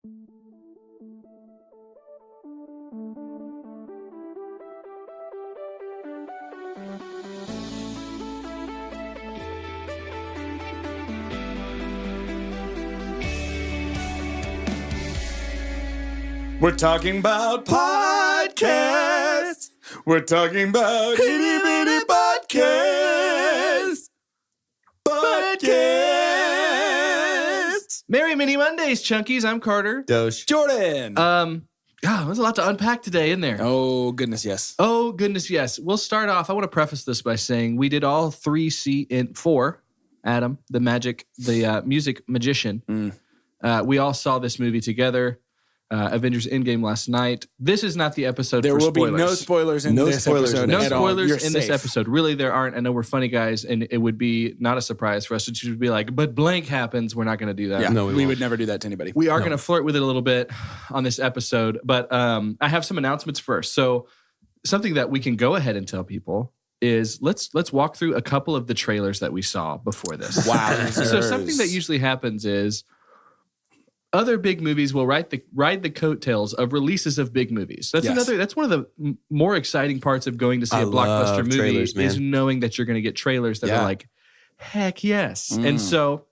We're talking about podcasts. We're talking about itty bitty podcasts. Podcasts. Merry Mini Mondays, Chunkies. I'm Carter. Doge. Jordan. There's a lot to unpack today in there. Oh, goodness, yes. Oh, goodness, yes. We'll start off. I want to preface this by saying we did all 4. Adam, the music magician. We all saw this movie together. Avengers Endgame last night. This is not the episode there for will spoilers. be no spoilers in this episode. No at all. spoilers You're in this safe. episode. Really, there aren't. I know we're funny guys, and it would be not a surprise for us to just be like, but blank happens. We're not going to do that. Yeah, No, we would never do that to anybody. We are going to flirt with it a little bit on this episode, but I have some announcements first. So something that we can go ahead and tell people is let's walk through a couple of the trailers that we saw before this. Wow. So something that usually happens is other big movies will ride the coattails of releases of big movies. That's That's one of the more exciting parts of going to see a blockbuster movie trailers, is knowing that you're going to get trailers that are like, heck yes. And so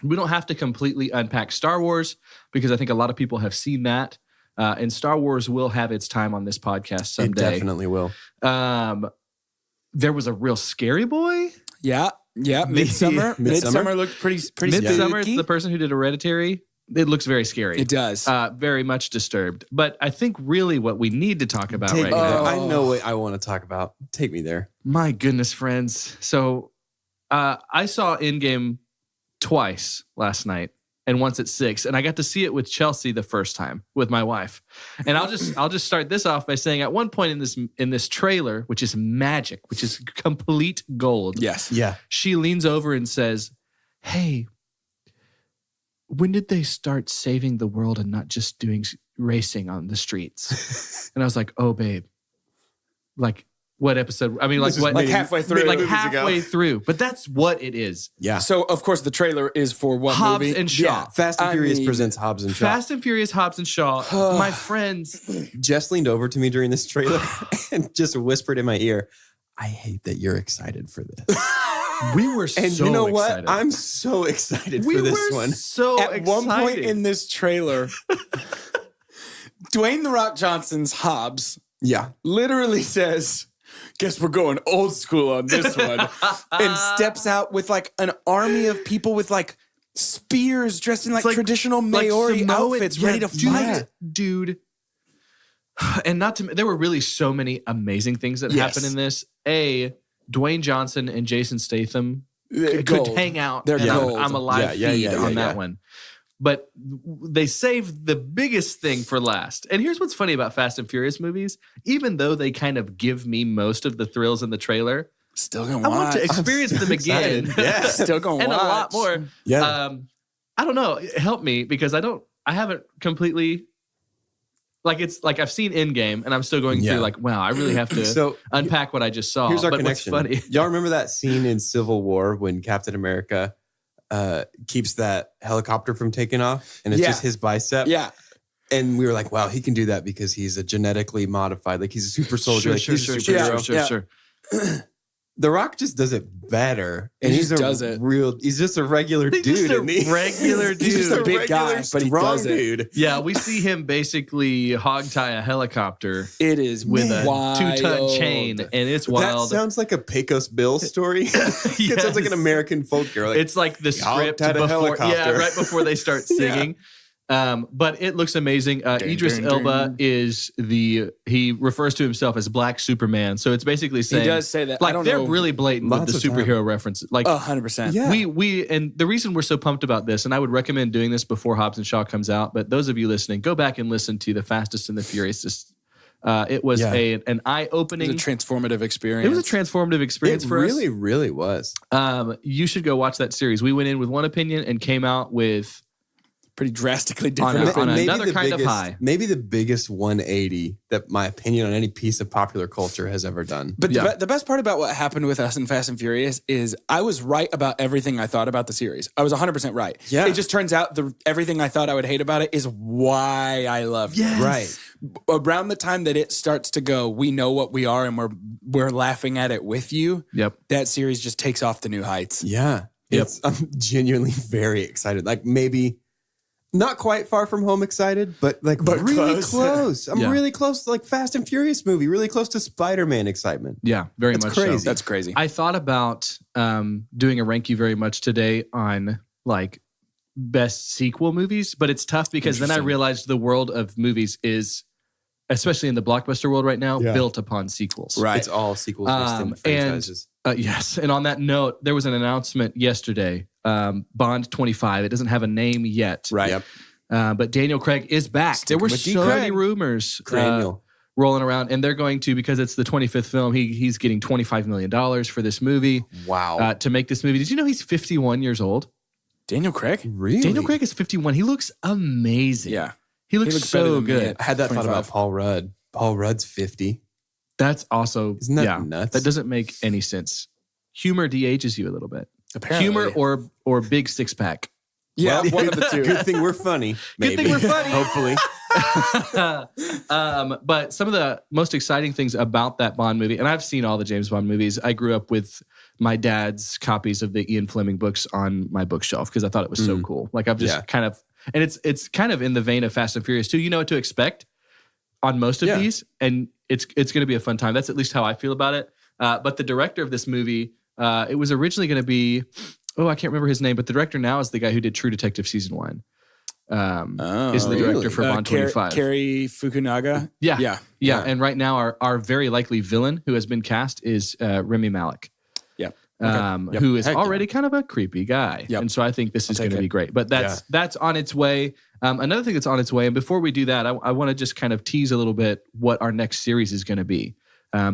we don't have to completely unpack Star Wars because I think a lot of people have seen that. And Star Wars will have its time on this podcast someday. It definitely will. There was a real scary boy. Yeah. Midsummer looked pretty Midsummer, it's spooky. the person who did Hereditary. It looks very scary. It does. Very much disturbed. But I think really what we need to talk about Take right me there. now. I know what I want to talk about. Take me there. My goodness, friends. So I saw Endgame twice last night and once at 6. And I got to see it with Chelsea the first time with my wife. And I'll just start this off by saying at one point in this trailer, which is magic, which is complete gold. Yes. Yeah. She leans over and says, "Hey, when did they start saving the world and not just doing racing on the streets?" And I was like, "Oh, babe, like what episode? I mean, like what? like halfway through. Like halfway through. But that's what it is. Yeah. So, of course, the trailer is for what Hobbs movie? and Shaw. Yeah. Fast and Furious presents Hobbs and Shaw. Fast and Furious, Hobbs and Shaw. My friends, Jess leaned over to me during this trailer and just whispered in my ear, "I hate that you're excited for this." we were And so you know excited. what? I'm so excited we for this were one. so At excited. one point in this trailer, Dwayne "The Rock" Johnson's Hobbs Yeah. literally says, "Guess we're going old school on this one," and steps out with like an army of people with like spears dressed in like traditional Maori Samoan- outfits ready to fight. Dude. And there were really so many amazing things that Yes. happened in this. Dwayne Johnson and Jason Statham could Gold. hang out. They're and gold. I'm a live Yeah, feed on that yeah. one. But they saved the biggest thing for last. And here's what's funny about Fast and Furious movies. Even though they kind of give me most of the thrills in the trailer, Still gonna I want to watch. experience them again. excited. Yeah. Still gonna and watch. a lot more. Yeah. I don't know. Help me because I haven't completely it's like I've seen Endgame and I'm still going through like, wow, I really have to So unpack what I just saw. here's our but connection. What's funny? Y'all remember that scene in Civil War when Captain America keeps that helicopter from taking off and it's just his bicep? Yeah. And we were like, wow, he can do that because he's a genetically modified, like he's a super soldier. Sure, he's a superhero. sure. The Rock just does it better. And He he's just a does it. he's just a regular dude. He's just a isn't he? regular He's just dude. a Big regular, guy, but he strong does it. dude. Yeah, we see him basically hog tie a helicopter It is with a wild. 2-ton chain, and it's wild. That sounds like a Pecos Bill story. It sounds like an American folk hero. Like, It's like the script hogged at a before, helicopter. right before they start singing. But it looks amazing. Idris Elba is he refers to himself as Black Superman. So it's basically saying He does say that. I Like don't they're know. really blatant with Lots the of time. superhero reference. Like 100%. Yeah. we and the reason we're so pumped about this, and I would recommend doing this before Hobbs and Shaw comes out. But those of you listening, go back and listen to the Fastest and the Furious. It was an eye-opening. It was a transformative experience. It was a transformative experience it for really, us. really was. You should go watch that series. We went in with one opinion and came out with pretty drastically On different. another kind of high. Maybe the biggest 180 that my opinion on any piece of popular culture has ever done. But the best part about what happened with us in Fast and Furious is I was right about everything I thought about the series. I was 100% right. Yeah. It just turns out everything I thought I would hate about it is why I love it. Right. Around the time that it starts to go, we know what we are and we're laughing at it with you. Yep. That series just takes off to new heights. Yeah. Yep. I'm genuinely very excited. Like maybe not quite Far From Home excited, but really close. I'm really close to like Fast and Furious movie, really close to Spider-Man excitement. Yeah, very That's much crazy. so. That's crazy. I thought about doing a rank you very much today on like best sequel movies, but it's tough because then I realized the world of movies is, especially in the blockbuster world right now, built upon sequels. Right. It's all sequels based in franchises. Yes. And on that note, there was an announcement yesterday, Bond 25. It doesn't have a name yet. Right. Yep. But Daniel Craig is back. There were so many rumors rolling around, and they're going to, because it's the 25th film, he's getting $25 million for this movie. Wow. To make this movie. Did you know he's 51 years old? Daniel Craig? Really? Daniel Craig is 51. He looks amazing. Yeah. He looks better so than me good. at I had that thought 25. about Paul Rudd. Paul Rudd's 50. That's also, Isn't that nuts? That doesn't make any sense. Humor de-ages you a little bit. Apparently. Humor or big six pack. Yeah, Well, one of the two. Good thing we're funny. Maybe. Good thing we're funny. Hopefully. But some of the most exciting things about that Bond movie, and I've seen all the James Bond movies. I grew up with my dad's copies of the Ian Fleming books on my bookshelf because I thought it was so cool. Like I've just kind of, and it's kind of in the vein of Fast and Furious too. You know what to expect on most of these, and it's going to be a fun time. That's at least how I feel about it. But the director of this movie, it was originally going to be, I can't remember his name, but the director now is the guy who did True Detective Season 1. Is the director for Bond 25. Cary Fukunaga? Yeah. And right now our very likely villain who has been cast is Rami Malek. Who is already kind of a creepy guy. And so I think this is going to be great. But that's on its way. Another thing that's on its way, and before we do that, I want to just kind of tease a little bit what our next series is going to be.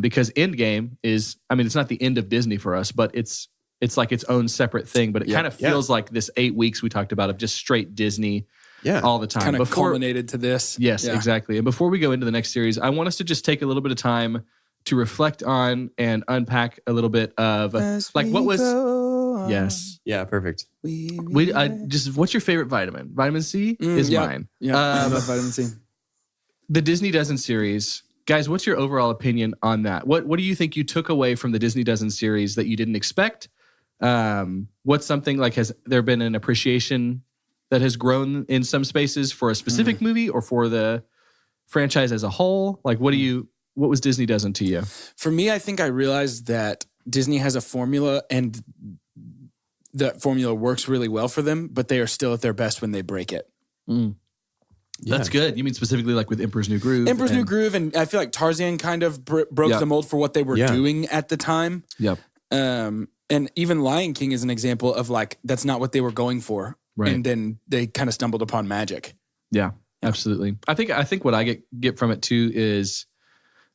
Because Endgame is, it's not the end of Disney for us, but it's like its own separate thing. But it kind of feels like this 8 weeks we talked about of just straight Disney all the time. Kind of culminated to this. Yes, exactly. And before we go into the next series, I want us to just take a little bit of time to reflect on and unpack a little bit of what was Yeah, perfect. What's your favorite vitamin? Vitamin C is mine. I love vitamin C. The Disney Dozen series, guys, what's your overall opinion on that? What do you think you took away from the Disney Dozen series that you didn't expect? What's something like, has there been an appreciation that has grown in some spaces for a specific movie or for the franchise as a whole? Like, what was Disney Dozen to you? For me, I think I realized that Disney has a formula and that formula works really well for them, but they are still at their best when they break it. That's good. You mean specifically like with Emperor's New Groove? New Groove, and I feel like Tarzan kind of broke the mold for what they were doing at the time. Yep. And even Lion King is an example of like, that's not what they were going for. Right. And then they kind of stumbled upon magic. Yeah, absolutely. I think what I get from it too is,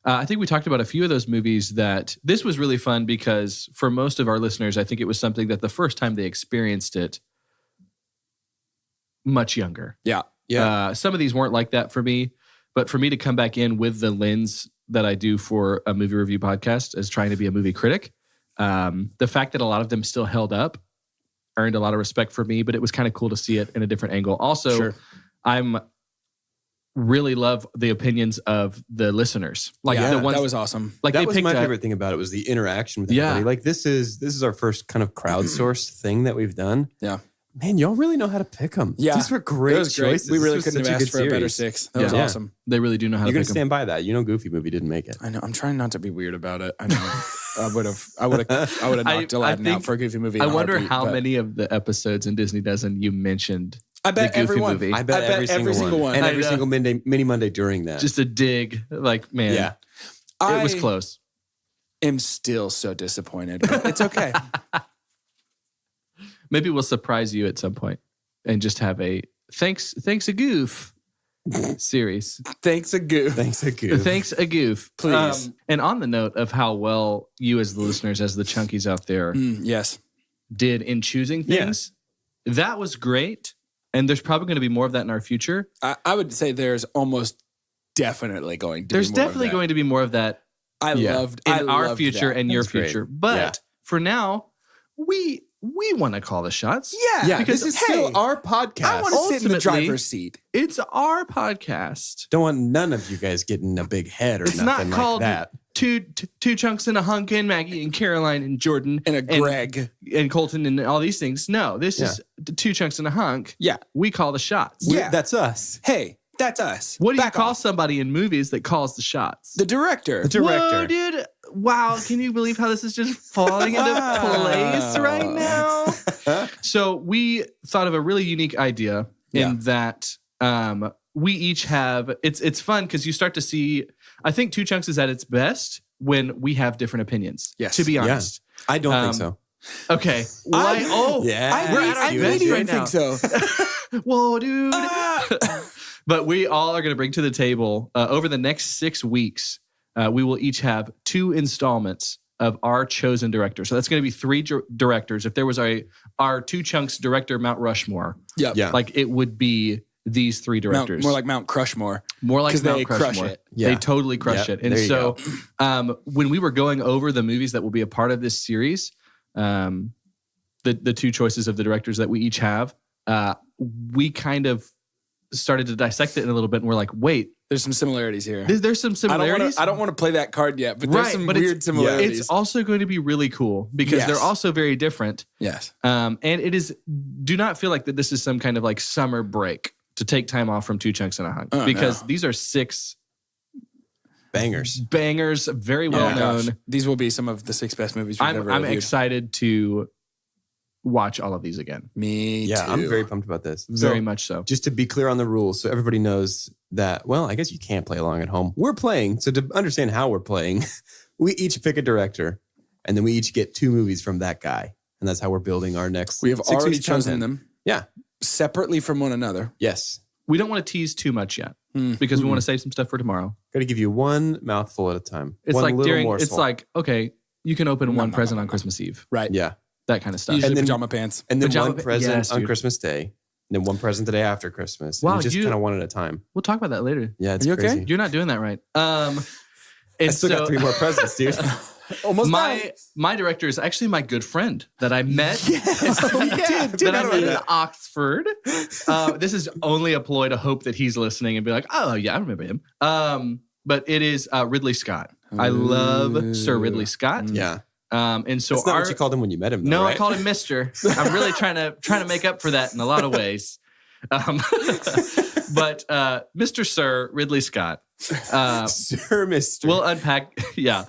I think we talked about a few of those movies that this was really fun because for most of our listeners, I think it was something that the first time they experienced it, much younger. Yeah. Some of these weren't like that for me, but for me to come back in with the lens that I do for a movie review podcast as trying to be a movie critic, the fact that a lot of them still held up earned a lot of respect for me, but it was kind of cool to see it in a different angle. Also, I'm really love the opinions of the listeners. Like the ones that was awesome. Like that was my favorite thing about it was the interaction with everybody. Like this is our first kind of crowdsourced thing that we've done. Yeah. Man, y'all really know how to pick them. Yeah. These were great choices. We really couldn't have asked for a better 6. That was awesome. They really do know how to pick them. You're going to stand by that. You know Goofy movie didn't make it. I know. I'm trying not to be weird about it. I know. I would have knocked Aladdin out for a Goofy movie. I wonder how many of the episodes in Disney Dozen you mentioned. I bet the Goofy everyone. movie. I bet every single one. And every single mini Monday during that. Just a dig. Like, man, it was close. I'm still so disappointed. But it's okay. Maybe we'll surprise you at some point and just have a thanks a goof series. Thanks a goof. Thanks a goof. Thanks a goof. Please. And on the note of how well you as the listeners, as the chunkies out there, yes, did in choosing things, that was great. And there's probably going to be more of that in our future. I would say there's almost definitely going to There's be more definitely of that. going to be more of that I loved in our loved future that. and your That's great. future. But Yeah. for now, we want to call the shots. Yeah, because this is hey, still our podcast. I want to sit in the Ultimately, driver's seat. It's our podcast. Don't want none of you guys getting a big head or It's nothing not called like that. two chunks and a hunk and Maggie and Caroline and Jordan And a Greg. and Colton and all these things. No, this is the two chunks and a hunk. Yeah. We call the shots. Yeah. That's us. Hey, that's us. What do you Back call off. somebody in movies that calls the shots? The director. The director. Whoa, dude. Wow. Can you believe how this is just falling into place right now? So we thought of a really unique idea in that we each have, it's fun because you start to see, I think Two Chunks is at its best when we have different opinions. Yes. To be honest. I don't think so. Okay. Why? Yeah. we're at our I best really right don't now. think so. Whoa, dude. But we all are going to bring to the table over the next 6 weeks, we will each have 2 installments of our chosen director. So that's going to be 3 directors. If there was our Two Chunks director Mount Rushmore, Yeah. like it would be these 3 directors. More like Mount Crushmore. More like 'Cause they Mount crush Crushmore. it. Yeah. They totally crush Yep, it. And there you so when we were going over the movies that will be a part of this series, the 2 choices of the directors that we each have, we kind of started to dissect it in a little bit, and we're like, wait, There's some similarities here. there's some similarities. I don't want to play that card yet, but there's Right, some but weird similarities. It's also going to be really cool because Yes. they're also very different. Yes. And it is, do not feel like that this is some kind of like summer break to take time off from Two Chunks and a Hunk, because these are 6 Bangers. bangers, very well known. These will be some of the 6 best movies we've ever I'm reviewed. excited to watch all of these again. Me Yeah, too. I'm very pumped about this. Very So, much so. just to be clear on the rules, so everybody knows that, well, I guess you can't play along at home. We're playing. So to understand how we're playing, we each pick a director, and then we each get 2 movies from that guy. And that's how we're building our next. We have 6 already weeks chosen content. them Yeah. separately from one another. Yes. We don't want to tease too much yet because we want to save some stuff for tomorrow. Got to give you one mouthful at a time. It's one like little it's morsel. like, okay, you can open one present on Christmas Eve. Right. Yeah. That kind of stuff. Usually And then- pajama pants. And then Pajama one pa- present yes, on dude. Christmas Day. And then one present the day after Christmas. Wow, And just you- kind of one at a time. We'll talk about that later. Yeah, it's Are you okay? crazy. You're not doing that right. I And still got 3 more presents, dude. Almost done. my director is actually my good friend that I met Dude, that I met in that. Oxford. This is only a ploy to hope that he's listening and be like, oh yeah, I remember him. But it is Ridley Scott. I love Sir Ridley Scott. Yeah. And so That's not what you called him when you met him, though, no, right? I called him Mister. I'm really trying to make up for that in a lot of ways. But Mr. Sir Ridley Scott. Sir Mister. We'll unpack. Yeah.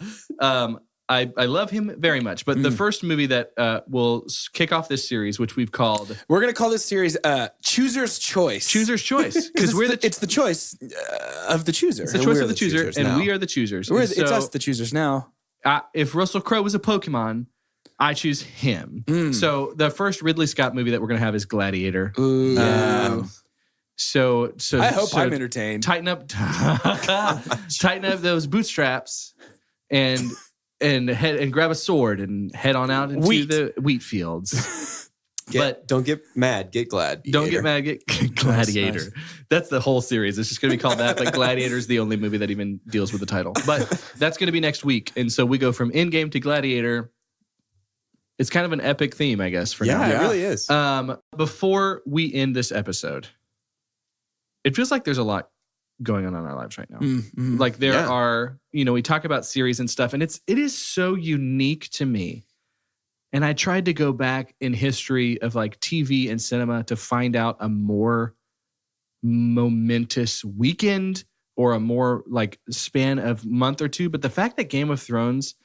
I love him very much. But the first movie that will kick off this series, which we've called We're going to call this series Chooser's Choice. Chooser's Choice. Because Because it's the choice of the chooser. it's the and choice we're of the the chooser, choosers and now. we are the choosers. We're- And it's so, us, the choosers now. if Russell Crowe was a Pokemon, I choose him. So the first Ridley Scott movie that we're going to have is Gladiator. Ooh. So I hope I'm entertained. tighten up those bootstraps and head and grab a sword and head on out into Wheat. the wheat fields. but don't get mad, get glad. don't get mad, get Gladiator. Nice. That's the whole series. It's just going to be called that. But Gladiator is the only movie that even deals with the title. But that's going to be next week. And so we go from Endgame to Gladiator. It's kind of an epic theme, I guess, for now. Yeah, it really is. Before we end this episode, it feels like there's a lot going on in our lives right now. Like there Yeah. are, we talk about series and stuff, and it is so unique to me. And I tried to go back in history of like TV and cinema to find out a more momentous weekend or a more like span of month or two. But the fact that Game of Thrones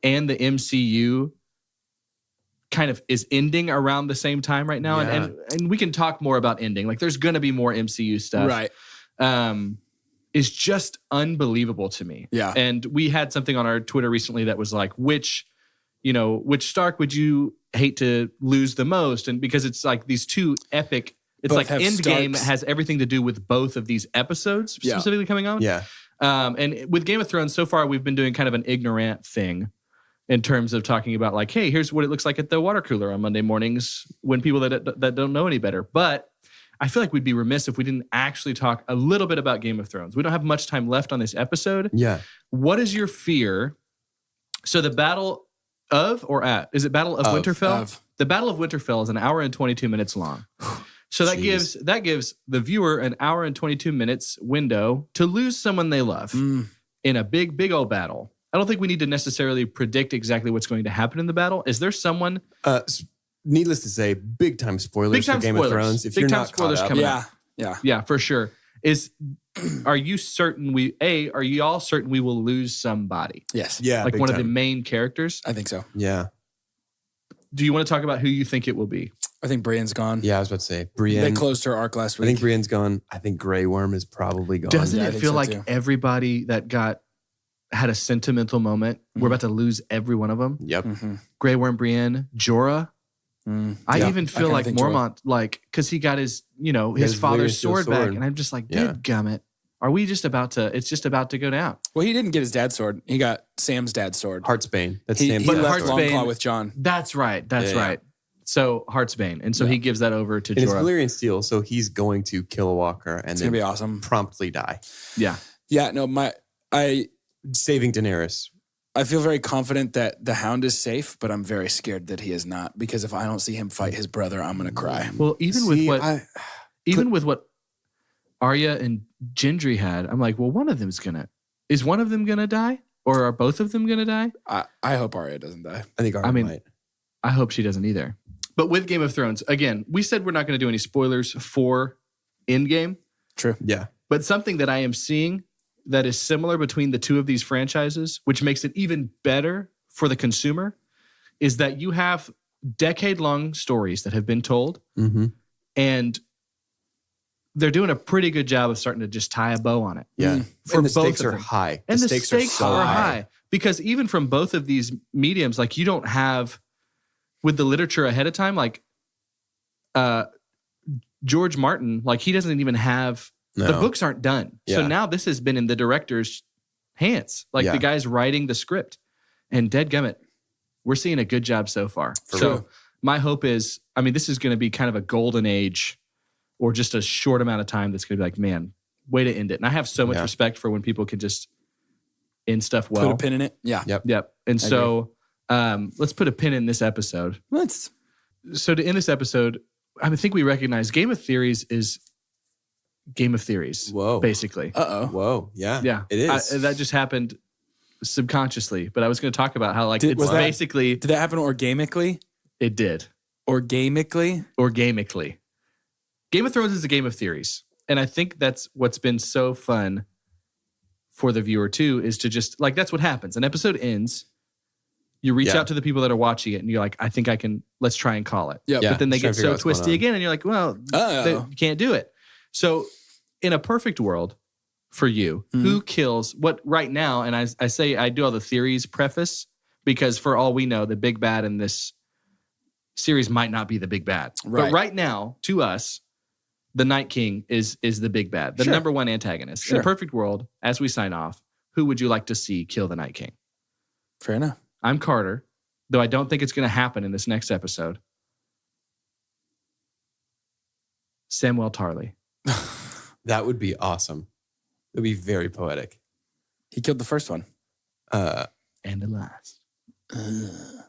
and the MCU kind of is ending around the same time right now. Yeah. And we can talk more about ending. Like there's going to be more MCU stuff. Right. Is just unbelievable to me. Yeah. And we had something on our Twitter recently that was like, which Stark would you hate to lose the most? And because it's like these 2 epic, it's Both like have Endgame Starks. has everything to do with both of these episodes Yeah. specifically coming on. Yeah. And with Game of Thrones, so far we've been doing kind of an ignorant thing in terms of talking about like, hey, here's what it looks like at the water cooler on Monday mornings when people that don't know any better. But I feel like we'd be remiss if we didn't actually talk a little bit about Game of Thrones. We don't have much time left on this episode. Yeah. What is your fear? So the Battle of or at? Is it Battle of Winterfell? Of. The Battle of Winterfell is an hour and 22 minutes long. So that gives the viewer an hour and 22 minutes window to lose someone they love in a big old battle. I don't think we need to necessarily predict exactly what's going to happen in the battle. Is there someone? Needless to say, big time spoilers for Game of Thrones. If you're not caught up, coming up. Yeah, for sure. Are you certain are you all certain we will lose somebody? Yes. Yeah. Like one of the main characters? I think so. Yeah. Do you want to talk about who you think it will be? I think Brienne's gone. Yeah, I was about to say Brienne. They closed her arc last week. I think Brienne's gone. I think Grey Worm is probably gone. Doesn't I it think feel so like too. everybody that had a sentimental moment? We're about to lose every one of them. Yep. Grey Worm, Brienne, Jorah. I even feel like Mormont, because he got his father's sword back, and I'm just like, dadgummit. Are we just about to? It's just about to go down. Well, he didn't get his dad's sword. He got Sam's dad's sword. Heartsbane. That's He Sam's left dad's sword. Heartsbane- Longclaw with John. That's right. That's right. So Heartsbane, and so he gives that over to And it's Jorah. Valyrian steel, so he's going to kill a walker and It's then gonna be awesome. promptly die, Yeah. Yeah. No. saving Daenerys. I feel very confident that the Hound is safe, but I'm very scared that he is not, because if I don't see him fight his brother, I'm gonna cry. Well, even with what Arya and Gendry had, I'm like, well, is one of them gonna die, or are both of them gonna die? I hope Arya doesn't die. I think Arya might. I hope she doesn't either. But with Game of Thrones, again, we said we're not going to do any spoilers for Endgame. True. Yeah. But something that I am seeing that is similar between the two of these franchises, which makes it even better for the consumer, is that you have decade-long stories that have been told, and they're doing a pretty good job of starting to just tie a bow on it. Yeah. For And the both stakes of are them. high. And the stakes so are high. Because even from both of these mediums, like you don't have, with the literature ahead of time, like George Martin, like he doesn't even have, the books aren't done. So now this has been in the director's hands. Like the guy's writing the script. And dadgummit, we're seeing a good job so far. My hope is, this is going to be kind of a golden age, or just a short amount of time that's going to be like, man, way to end it. And I have so much respect for when people can just end stuff well. Put a pin in it. Yeah. Yep. And so let's put a pin in this episode. So to end this episode, I think we recognize Game of Theories is Game of Theories. Whoa. Basically. Whoa. Yeah. Yeah. It is. That just happened subconsciously. But I was going to talk about how it's basically. Did that happen organically? It did. Organically? Game of Thrones is a game of theories. And I think that's what's been so fun for the viewer too, is to just, like, that's what happens. An episode ends, you reach out to the people that are watching it, and you're like, I think I can, let's try and call it. Yep. But then they get so twisty again, and you're like, well, you can't do it. So in a perfect world for you, who kills what right now? And I say I do all the theories preface, because for all we know, the big bad in this series might not be the big bad. Right. But right now, to us, the Night King is the big bad, the number one antagonist. In a perfect world, as we sign off, who would you like to see kill the Night King? Fair enough. I'm Carter, though I don't think it's going to happen in this next episode. Samwell Tarly. That would be awesome. It would be very poetic. He killed the first one. And the last.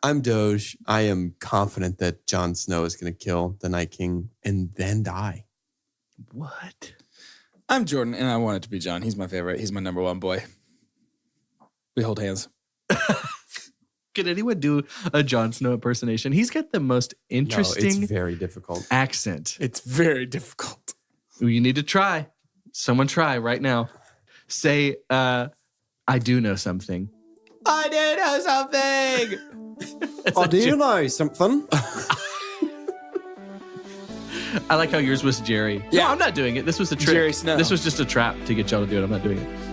I'm Doge. I am confident that Jon Snow is going to kill the Night King and then die. What? I'm Jordan, and I want it to be John. He's my favorite. He's my number one boy. We hold hands. Could anyone do a Jon Snow impersonation? He's got the most interesting it's very difficult. accent. It's very difficult. You need to try. Someone try right now. Say, I do know something. I do know something. I do know something. I like how yours was Jerry. Yeah. No, I'm not doing it. This was a trick. Jerry Snow. This was just a trap to get y'all to do it. I'm not doing it.